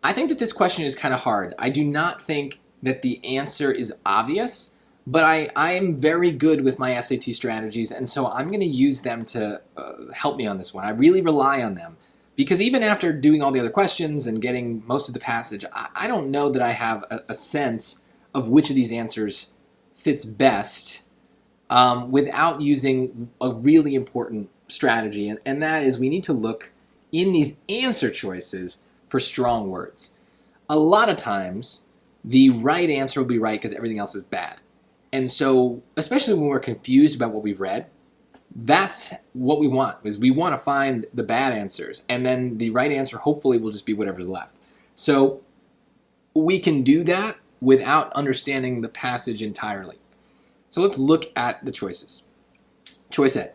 I think that this question is kind of hard. I do not think that the answer is obvious, but I am very good with my SAT strategies, and so I'm going to use them to help me on this one. I really rely on them because even after doing all the other questions and getting most of the passage, I don't know that I have a sense of which of these answers fits best without using a really important strategy, and that is we need to look in these answer choices for strong words. A lot of times, the right answer will be right because everything else is bad. And so, especially when we're confused about what we've read, that's what we want, is we want to find the bad answers. And then the right answer hopefully will just be whatever's left. So we can do that without understanding the passage entirely. So let's look at the choices. Choice A.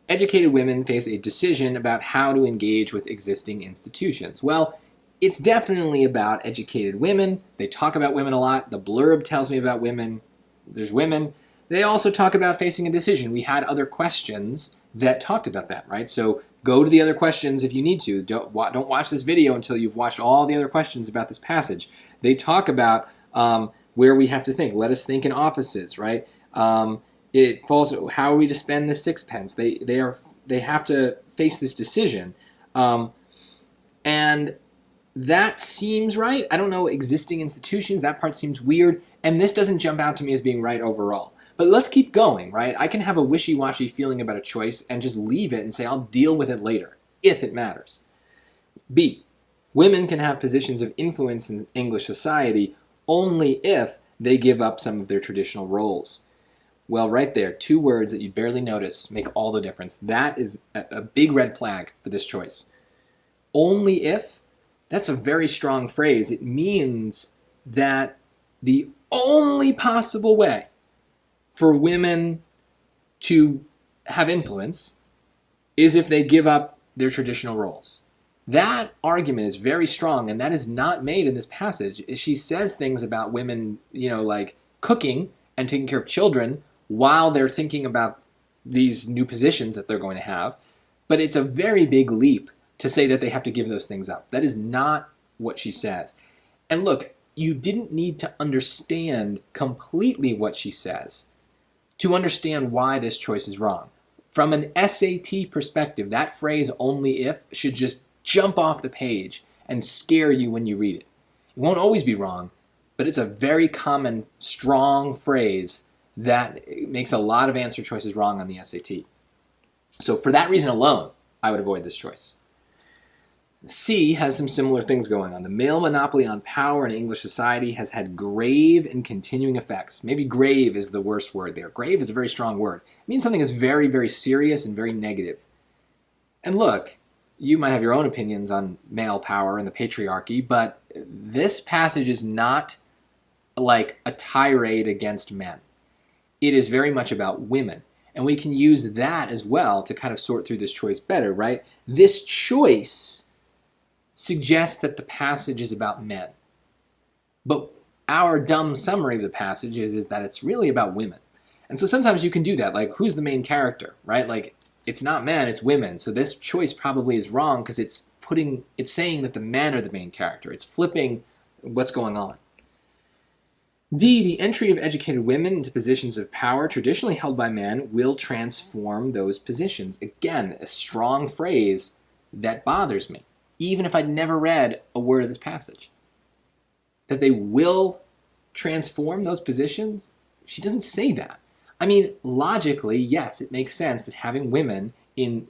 Educated women face a decision about how to engage with existing institutions. Well, it's definitely about educated women. They talk about women a lot. The blurb tells me about women. There's women. They also talk about facing a decision. We had other questions that talked about that, right? So go to the other questions if you need to. Don't watch this video until you've watched all the other questions about this passage. They talk about where we have to think. Let us think in offices, right? It falls. How are we to spend the sixpence? They have to face this decision, and that seems right. I don't know existing institutions. That part seems weird, and this doesn't jump out to me as being right overall. But let's keep going, right? I can have a wishy-washy feeling about a choice and just leave it and say I'll deal with it later if it matters. B. Women can have positions of influence in English society only if they give up some of their traditional roles. Well, right there, two words that you barely notice make all the difference. That is a big red flag for this choice. Only if, that's a very strong phrase. It means that the only possible way for women to have influence is if they give up their traditional roles. That argument is very strong, and that is not made in this passage. She says things about women, like cooking and taking care of children while they're thinking about these new positions that they're going to have. But it's a very big leap to say that they have to give those things up. That is not what she says. And look, you didn't need to understand completely what she says to understand why this choice is wrong. From an SAT perspective, that phrase "only if" should just jump off the page and scare you when you read it. It won't always be wrong, but it's a very common, strong phrase that makes a lot of answer choices wrong on the SAT. So for that reason alone, I would avoid this choice. C has some similar things going on. The male monopoly on power in English society has had grave and continuing effects. Maybe grave is the worst word there. Grave is a very strong word. It means something is very, very serious and very negative. And look, you might have your own opinions on male power and the patriarchy, but this passage is not like a tirade against men. It is very much about women. And we can use that as well to kind of sort through this choice better, right? This choice suggests that the passage is about men. But our dumb summary of the passage is that it's really about women. And so sometimes you can do that, like who's the main character, right? Like it's not men, it's women. So this choice probably is wrong because it's saying that the men are the main character. It's flipping what's going on. D, the entry of educated women into positions of power traditionally held by men will transform those positions. Again, a strong phrase that bothers me, even if I'd never read a word of this passage. That they will transform those positions? She doesn't say that. I mean, logically, yes, it makes sense that having women in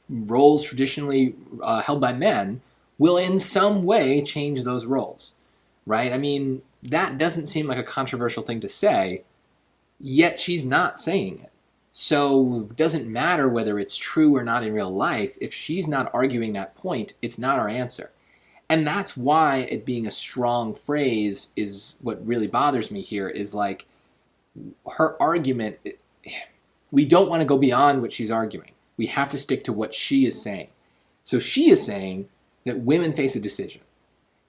roles traditionally held by men will in some way change those roles, right? I mean, that doesn't seem like a controversial thing to say, yet she's not saying it. So it doesn't matter whether it's true or not in real life. If she's not arguing that point, it's not our answer. And that's why it being a strong phrase is what really bothers me here, is like her argument, we don't want to go beyond what she's arguing. We have to stick to what she is saying. So she is saying that women face a decision.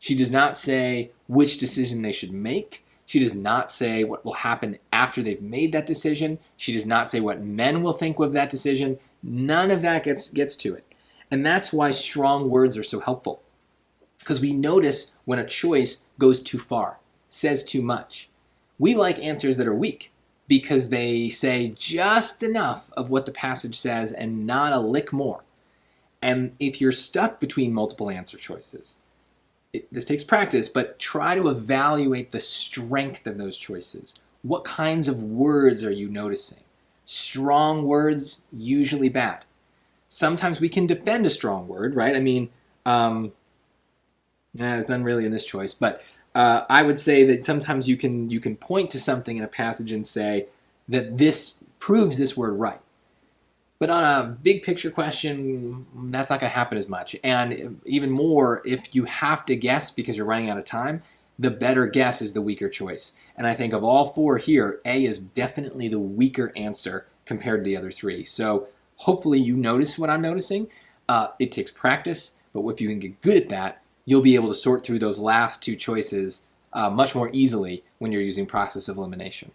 She does not say which decision they should make. She does not say what will happen after they've made that decision. She does not say what men will think of that decision. None of that gets to it. And that's why strong words are so helpful. because we notice when a choice goes too far, says too much. We like answers that are weak because they say just enough of what the passage says and not a lick more. And if you're stuck between multiple answer choices, this takes practice, but try to evaluate the strength of those choices. What kinds of words are you noticing? Strong words, usually bad. Sometimes we can defend a strong word, right? I mean, it's not really in this choice, but I would say that sometimes you can point to something in a passage and say that this proves this word right. But on a big picture question, that's not going to happen as much. And even more, if you have to guess because you're running out of time, the better guess is the weaker choice. And I think of all four here, A is definitely the weaker answer compared to the other three. So hopefully you notice what I'm noticing. It takes practice, but if you can get good at that, you'll be able to sort through those last two choices much more easily when you're using process of elimination.